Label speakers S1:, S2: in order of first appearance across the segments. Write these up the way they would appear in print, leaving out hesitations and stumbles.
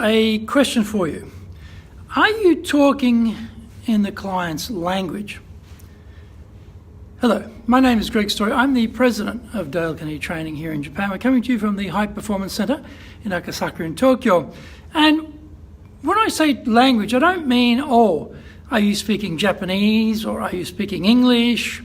S1: a question for you. Are you talking in the client's language? Hello, my name is Greg Story. I'm the president of Dale Carnegie Training here in Japan. We're coming to you from the High Performance Center in Akasaka in Tokyo. And when I say language, I don't mean, are you speaking Japanese, or are you speaking English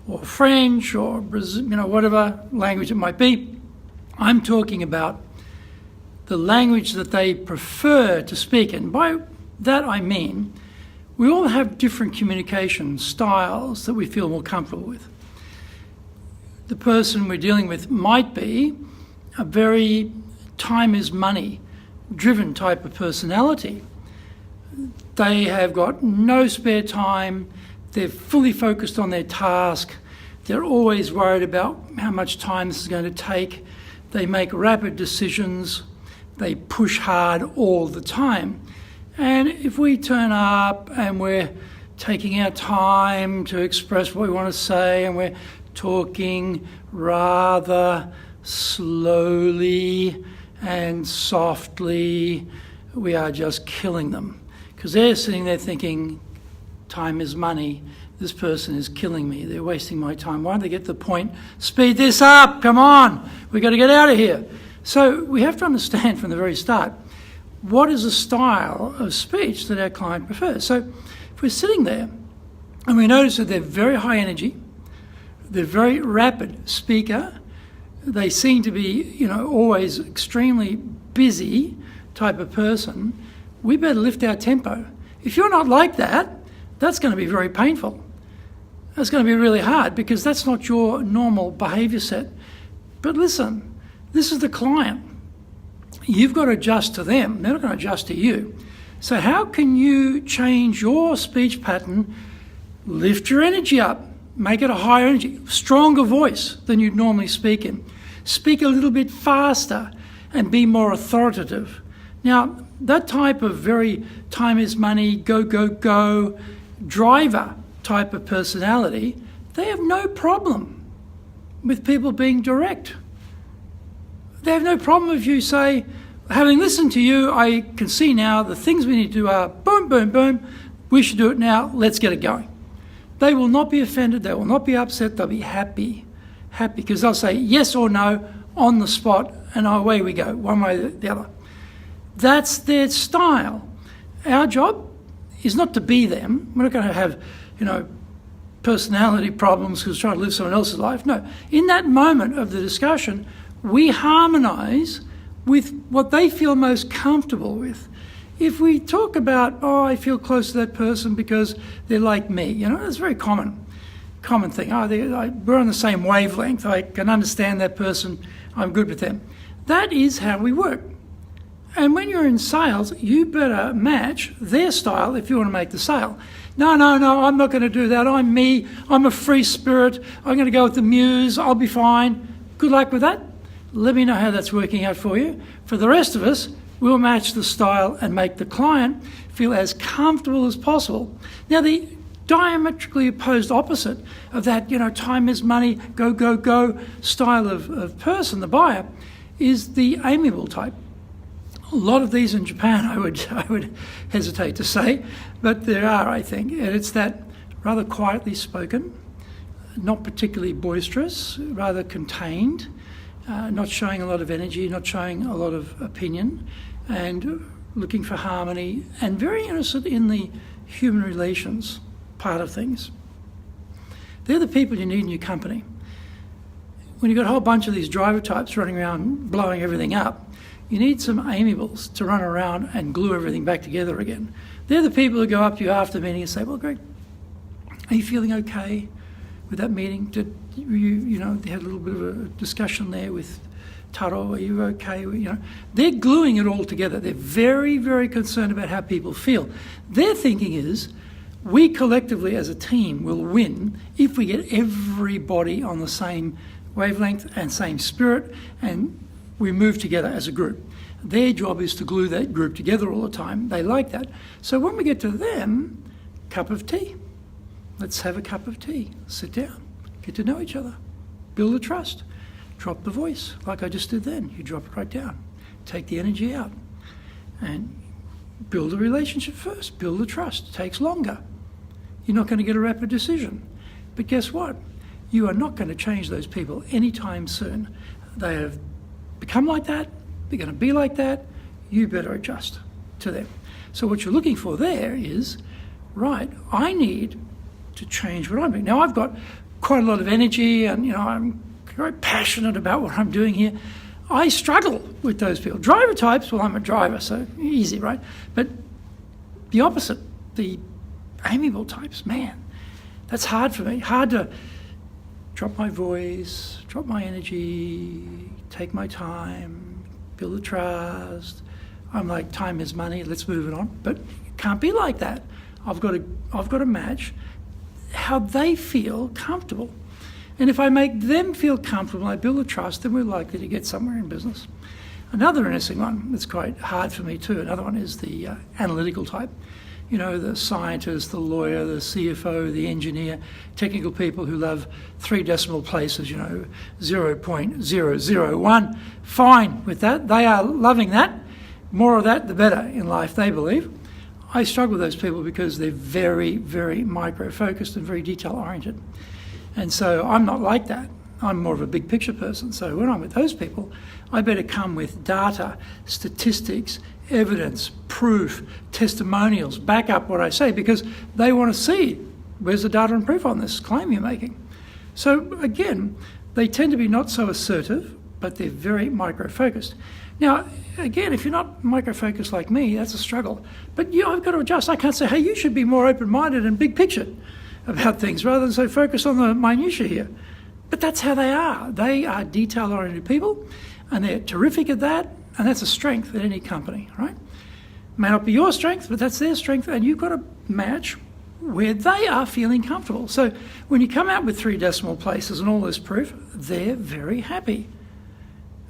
S1: or French or whatever language it might be. I'm talking about the language that they prefer to speak. And by that I mean we all have different communication styles that we feel more comfortable with. The person we're dealing with might be a very time is money driven type of personality. They have got no spare time. They're fully focused on their task. They're always worried about how much time this is going to take. They make rapid decisions. They push hard all the time. And if we turn up and we're taking our time to express what we want to say, and we're talking rather slowly and softly, we are just killing them. Because they're sitting there thinking, time is money. This person is killing me. They're wasting my time. Why don't they get to the point? Speed this up. Come on. We've got to get out of here. So we have to understand from the very start, what is the style of speech that our client prefers? So if we're sitting there and we notice that they're very high energy, they're very rapid speaker, they seem to be, always extremely busy type of person, we better lift our tempo. If you're not like that, that's going to be very painful. That's going to be really hard because that's not your normal behaviour set. But listen, this is the client. You've got to adjust to them. They're not going to adjust to you. So how can you change your speech pattern, lift your energy up, make it a higher energy, stronger voice than you'd normally speak in. Speak a little bit faster and be more authoritative. Now, that type of very time is money, go, go, go, driver type of personality, they have no problem with people being direct. They have no problem if you say, having listened to you, I can see now the things we need to do are boom, boom, boom, we should do it now, let's get it going. They will not be offended, they will not be upset, they'll be happy, because they'll say yes or no on the spot, and away we go, one way or the other. That's their style. Our job is not to be them. We're not going to have, personality problems because we're trying to live someone else's life. No. In that moment of the discussion, we harmonise with what they feel most comfortable with. If we talk about, I feel close to that person because they're like me, that's a very common thing. We're on the same wavelength. I can understand that person. I'm good with them. That is how we work. And when you're in sales, you better match their style if you want to make the sale. No, I'm not going to do that. I'm me. I'm a free spirit. I'm going to go with the muse. I'll be fine. Good luck with that. Let me know how that's working out for you. For the rest of us, we'll match the style and make the client feel as comfortable as possible. Now, the diametrically opposed opposite of that, time is money, go, go, go style of person, the buyer, is the amiable type. A lot of these in Japan, I would hesitate to say, but there are, I think. And it's that rather quietly spoken, not particularly boisterous, rather contained, not showing a lot of energy, not showing a lot of opinion, and looking for harmony, and very interested in the human relations part of things. They're the people you need in your company. When you've got a whole bunch of these driver types running around blowing everything up, you need some amiables to run around and glue everything back together again. They're the people who go up to you after the meeting and say, well, Greg, are you feeling okay with that meeting? Did you had a little bit of a discussion there with Taro, are you okay? They're gluing it all together. They're very, very concerned about how people feel. Their thinking is, we collectively as a team will win if we get everybody on the same wavelength and same spirit, and we move together as a group. Their job is to glue that group together all the time. They like that. So when we get to them, cup of tea. Let's have a cup of tea. Sit down. Get to know each other. Build a trust. Drop the voice like I just did then. You drop it right down. Take the energy out. And build a relationship first, build the trust. It takes longer. You're not going to get a rapid decision. But guess what? You are not going to change those people anytime soon. They have become like that, they're going to be like that, you better adjust to them. So what you're looking for there is, right, I need to change what I'm doing. Now I've got quite a lot of energy and I'm very passionate about what I'm doing here. I struggle with those people. Driver types, well, I'm a driver, so easy, right? But the opposite, the amiable types, man, that's hard for me. Hard to drop my voice, drop my energy, take my time, build the trust. I'm like, time is money, let's move it on. But it can't be like that. I've got to match how they feel comfortable. And if I make them feel comfortable and I build a trust, then we're likely to get somewhere in business. Another interesting one that's quite hard for me too, another one is the analytical type. The scientist, the lawyer, the CFO, the engineer, technical people who love 3 decimal places, 0.001. Fine with that. They are loving that. More of that, the better in life, they believe. I struggle with those people because they're very, very micro-focused and very detail-oriented. And so I'm not like that. I'm more of a big picture person. So when I'm with those people, I better come with data, statistics, evidence, proof, testimonials, back up what I say, because they want to see where's the data and proof on this claim you're making. So again, they tend to be not so assertive, but they're very micro-focused. Now, again, if you're not micro-focused like me, that's a struggle. But I've got to adjust. I can't say, hey, you should be more open-minded and big picture about things rather than so focused on the minutiae here. But that's how they are. They are detail-oriented people, and they're terrific at that, and that's a strength at any company, right? May not be your strength, but that's their strength, and you've got to match where they are feeling comfortable. So when you come out with 3 decimal places and all this proof, they're very happy.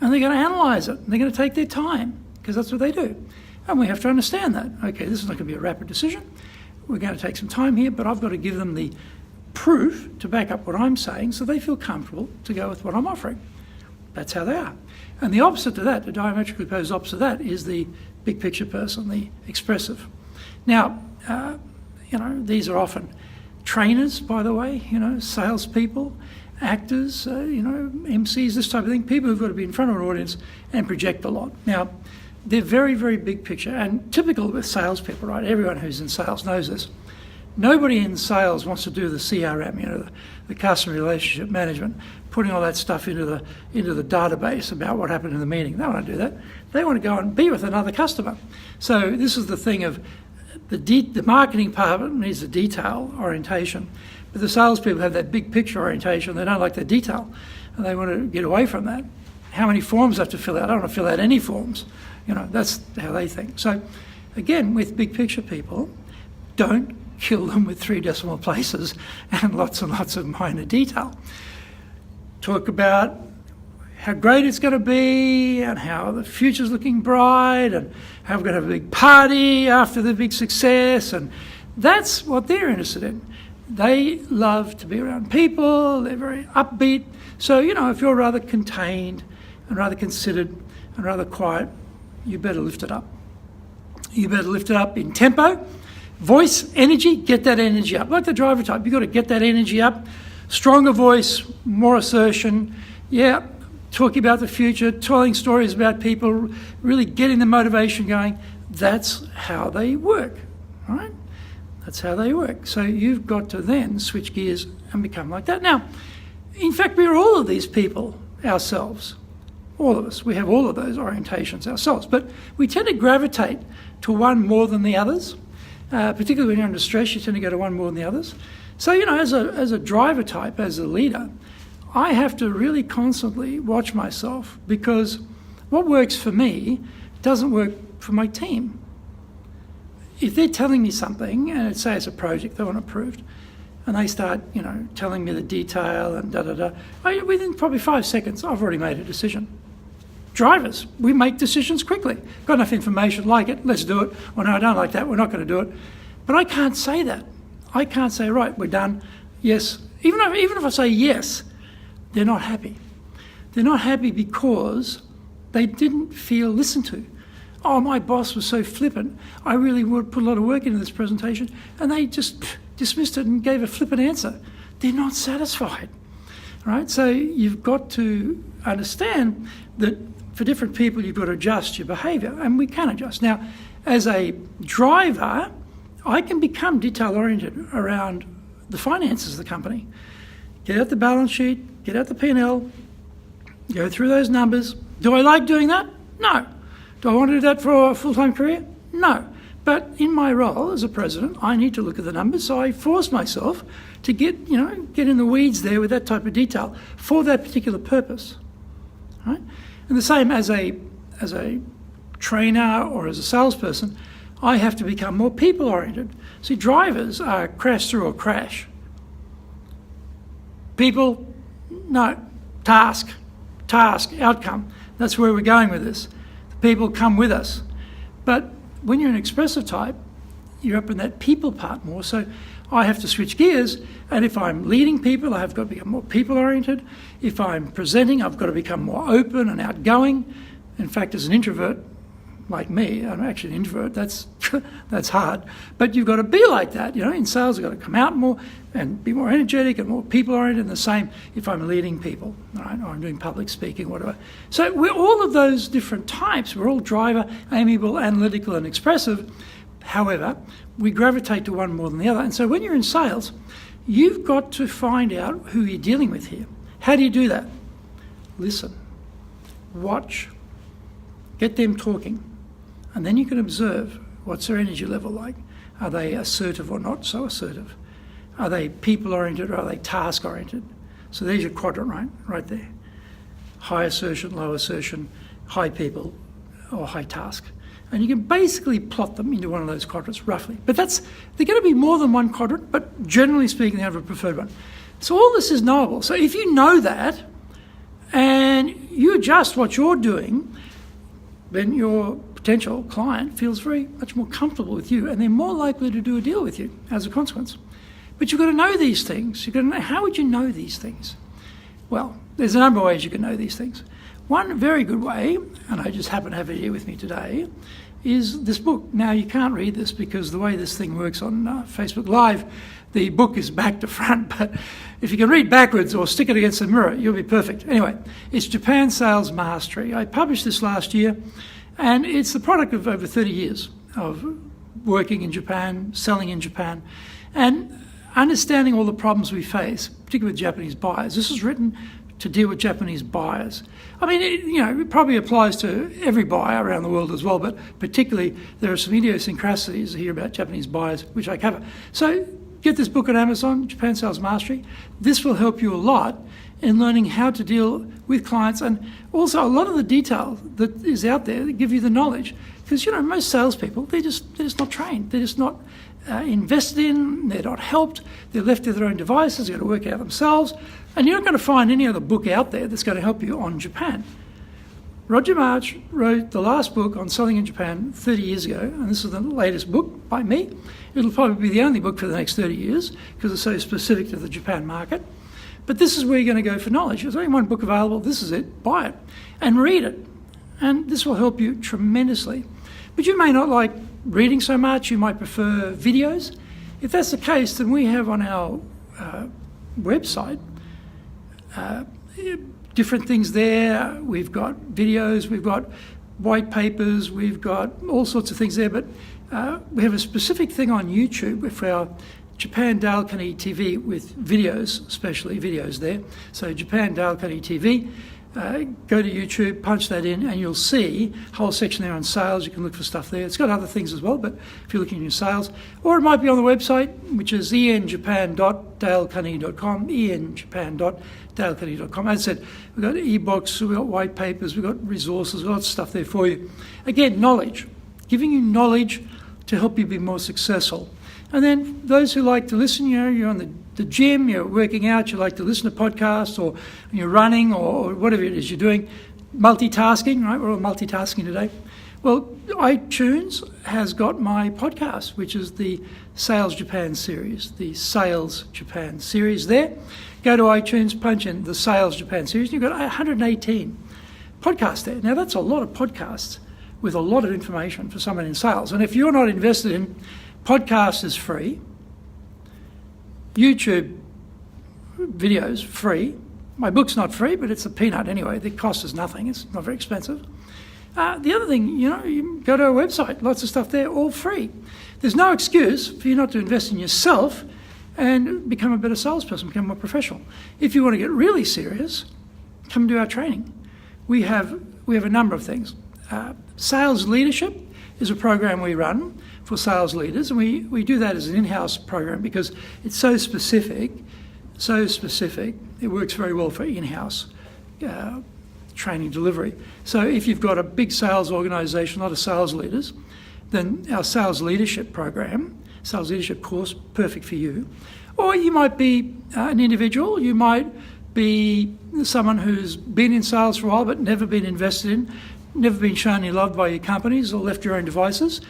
S1: And they're going to analyse it. They're going to take their time, because that's what they do. And we have to understand that. Okay, this is not going to be a rapid decision. We're going to take some time here, but I've got to give them the proof to back up what I'm saying so they feel comfortable to go with what I'm offering. That's how they are. And the opposite to that, the diametrically opposed opposite of that, is the big picture person, the expressive. Now, these are often trainers, by the way, salespeople, actors, MCs, this type of thing, people who've got to be in front of an audience and project a lot. Now, they're very, very big picture, and typical with salespeople, right? Everyone who's in sales knows this. Nobody in sales wants to do the CRM, the customer relationship management, putting all that stuff into the database about what happened in the meeting. They don't want to do that. They want to go and be with another customer. So this is the thing of the marketing part of it needs a detail orientation, but the salespeople have that big picture orientation. They don't like the detail, and they want to get away from that. How many forms I have to fill out? I don't want to fill out any forms. That's how they think. So again, with big picture people, don't kill them with 3 decimal places and lots of minor detail. Talk about how great it's going to be and how the future's looking bright and how we're going to have a big party after the big success, and that's what they're interested in. They love to be around people, they're very upbeat. So, if you're rather contained and rather considered and rather quiet, you better lift it up. You better lift it up in tempo. Voice, energy, get that energy up. Like the driver type, you've got to get that energy up. Stronger voice, more assertion. Yeah, talking about the future, telling stories about people, really getting the motivation going. That's how they work, right? That's how they work. So you've got to then switch gears and become like that. Now, in fact, we're all of these people ourselves. All of us. We have all of those orientations ourselves. But we tend to gravitate to one more than the others. Particularly when you're under stress, you tend to go to one more than the others. So, as a driver type, as a leader, I have to really constantly watch myself, because what works for me doesn't work for my team. If they're telling me something, and say it's a project they want approved, and they start, telling me the detail and within probably 5 seconds, I've already made a decision. Drivers, we make decisions quickly. Got enough information, like it, let's do it. Or no, I don't like that, we're not going to do it. But I can't say that. I can't say, right, we're done, yes. Even if I say yes, they're not happy. They're not happy because they didn't feel listened to. oh, my boss was so flippant, I really would put a lot of work into this presentation, and they just dismissed it and gave a flippant answer. They're not satisfied, right? So you've got to understand that for different people, you've got to adjust your behaviour, and we can adjust. Now, as a driver, I can become detail-oriented around the finances of the company. Get out the balance sheet, get out the P&L, go through those numbers. Do I like doing that? No. Do I want to do that for a full-time career? No. But in my role as a president, I need to look at the numbers, so I force myself to get in the weeds there with that type of detail for that particular purpose, right? And the same as a trainer or as a salesperson, I have to become more people-oriented. See, drivers are crash through or crash. People, no. Task, outcome. That's where we're going with this. The people come with us. But when you're an expressive type, you're up in that people part more. So I have to switch gears, and if I'm leading people, I've got to become more people-oriented. If I'm presenting, I've got to become more open and outgoing. In fact, as an introvert, like me, I'm actually an introvert, that's hard. But you've got to be like that. In sales, you've got to come out more and be more energetic and more people-oriented, and the same if I'm leading people, right? Or I'm doing public speaking, whatever. So we're all of those different types. We're all driver, amiable, analytical, and expressive. However, we gravitate to one more than the other. And so when you're in sales, you've got to find out who you're dealing with here. How do you do that? Listen, watch, get them talking, and then you can observe what's their energy level like. Are they assertive or not so assertive? Are they people-oriented or are they task-oriented? So there's your quadrant, right there. High assertion, low assertion, high people, or high task. And you can basically plot them into one of those quadrants, roughly. But they're going to be more than one quadrant, but generally speaking, they have a preferred one. So all this is knowable. So if you know that, and you adjust what you're doing, then your potential client feels very much more comfortable with you, and they're more likely to do a deal with you as a consequence. But you've got to know these things. You've got to know, how would you know these things? Well, there's a number of ways you can know these things. One very good way, and I just happen to have it here with me today, is this book. Now, you can't read this because the way this thing works on Facebook Live, the book is back to front, but if you can read backwards or stick it against the mirror, you'll be perfect. Anyway, it's Japan Sales Mastery. I published this last year, and it's the product of over 30 years of working in Japan, selling in Japan, and understanding all the problems we face, particularly with Japanese buyers. This was written to deal with Japanese buyers. I mean, it probably applies to every buyer around the world as well, but particularly there are some idiosyncrasies here about Japanese buyers, which I cover. So get this book on Amazon, Japan Sales Mastery. This will help you a lot in learning how to deal with clients, and also a lot of the detail that is out there that give you the knowledge. Because, most salespeople, they're just not trained. They're just not invested in, they're not helped, they're left to their own devices, they've got to work it out themselves, and you're not going to find any other book out there that's going to help you on Japan. Roger March wrote the last book on selling in Japan 30 years ago, and this is the latest book by me. It'll probably be the only book for the next 30 years because it's so specific to the Japan market. But this is where you're going to go for knowledge. There's only one book available, this is it, buy it and read it. And this will help you tremendously. But you may not like reading so much, you might prefer videos. If that's the case, then we have on our website different things there. We've got videos, we've got white papers, we've got all sorts of things there, but we have a specific thing on YouTube for our Japan Dale Carnegie TV with videos, especially videos there. So Japan Dale Carnegie TV. Go to YouTube, punch that in, and you'll see a whole section there on sales. You can look for stuff there. It's got other things as well, but if you're looking at your sales, or it might be on the website, which is enjapan.dalecarnegie.com, enjapan.dalecarnegie.com. As I said, we've got ebooks, we've got white papers, we've got resources, we've got stuff there for you. Again, knowledge, giving you knowledge to help you be more successful. And then those who like to listen, you're on the gym, you're working out, you like to listen to podcasts, or you're running, or whatever it is you're doing, multitasking, right? We're all multitasking today. Well, iTunes has got my podcast, which is the Sales Japan series, the Sales Japan series there. Go to iTunes, punch in the Sales Japan series, and you've got 118 podcasts there. Now, that's a lot of podcasts with a lot of information for someone in sales. And if you're not invested in, podcast is free, YouTube videos free. My book's not free, but it's a peanut anyway. The cost is nothing. It's not very expensive. The other thing, you go to our website, lots of stuff there, all free. There's no excuse for you not to invest in yourself and become a better salesperson, become more professional. If you want to get really serious, come do our training. We have a number of things. Sales leadership is a program we run for sales leaders, and we do that as an in-house program because it's so specific. It works very well for in-house training delivery. So if you've got a big sales organisation, a lot of sales leaders, then our sales leadership program, sales leadership course, perfect for you. Or you might be an individual, you might be someone who's been in sales for a while but never been invested in, never been shown any love by your companies or left your own devices.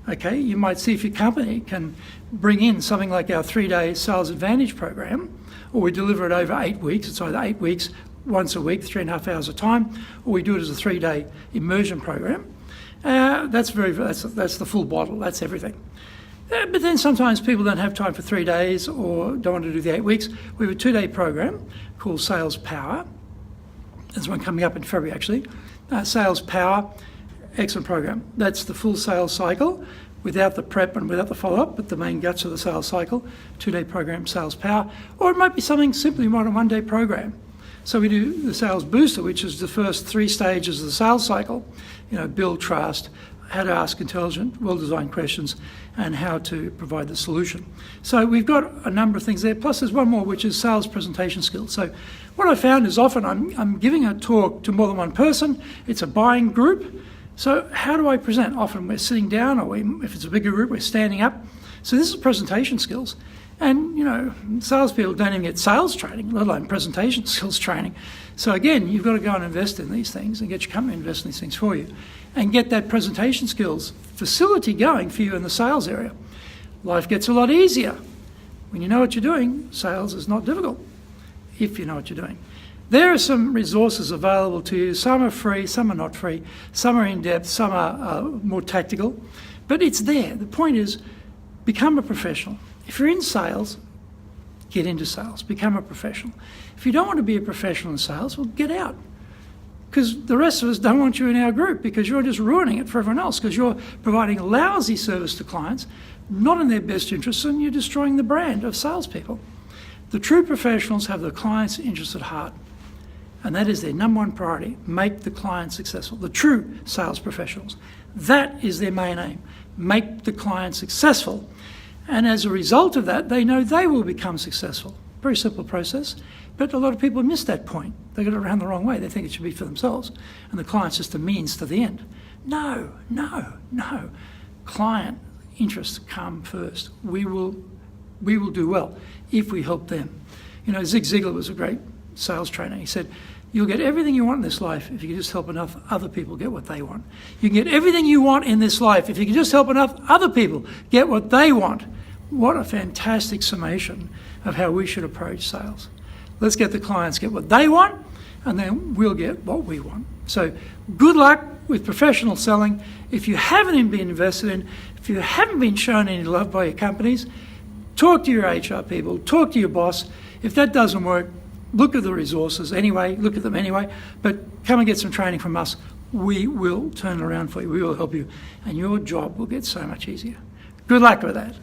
S1: Okay, you might see if your company can bring in something like our 3-day Sales Advantage program, or we deliver it over 8 weeks. It's either 8 weeks, once a week, 3.5 hours a time, or we do it as a 3-day immersion program. That's the full bottle. That's everything. But then sometimes people don't have time for 3 days or don't want to do the 8 weeks. We have a 2-day program called Sales Power. There's one coming up in February, actually. Sales Power, excellent program. That's the full sales cycle without the prep and without the follow-up, but the main guts of the sales cycle. 2-day program, Sales Power. Or it might be something simply more than a 1-day program. So we do the Sales Booster, which is the first 3 stages of the sales cycle. Build trust, how to ask intelligent, well-designed questions, and how to provide the solution. So we've got a number of things there. Plus there's one more, which is sales presentation skills. So what I found is often I'm giving a talk to more than one person. It's a buying group. So how do I present? Often we're sitting down, or if it's a bigger group, we're standing up. So this is presentation skills. And, salespeople don't even get sales training, let alone presentation skills training. So again, you've got to go and invest in these things and get your company to invest in these things for you and get that presentation skills facility going for you in the sales area. Life gets a lot easier. When you know what you're doing, sales is not difficult if you know what you're doing. There are some resources available to you. Some are free, some are not free, some are in-depth, some are more tactical, but it's there. The point is, become a professional. If you're in sales, get into sales, become a professional. If you don't want to be a professional in sales, well, get out. Because the rest of us don't want you in our group because you're just ruining it for everyone else because you're providing lousy service to clients, not in their best interests, and you're destroying the brand of salespeople. The true professionals have the client's interest at heart, and that is their number one priority, make the client successful. The true sales professionals, that is their main aim, make the client successful. And as a result of that, they know they will become successful. Very simple process, but a lot of people miss that point. They get it around the wrong way. They think it should be for themselves, and the client's just a means to the end. No. Client interests come first. We will do well if we help them. Zig Ziglar was a great sales trainer. He said, you'll get everything you want in this life if you can just help enough other people get what they want. You can get everything you want in this life if you can just help enough other people get what they want. What a fantastic summation of how we should approach sales. Let's get the clients get what they want, and then we'll get what we want. So good luck with professional selling. If you haven't been invested in, if you haven't been shown any love by your companies, talk to your HR people, talk to your boss. If that doesn't work, look at the resources anyway, but come and get some training from us. We will turn it around for you. We will help you, and your job will get so much easier. Good luck with that.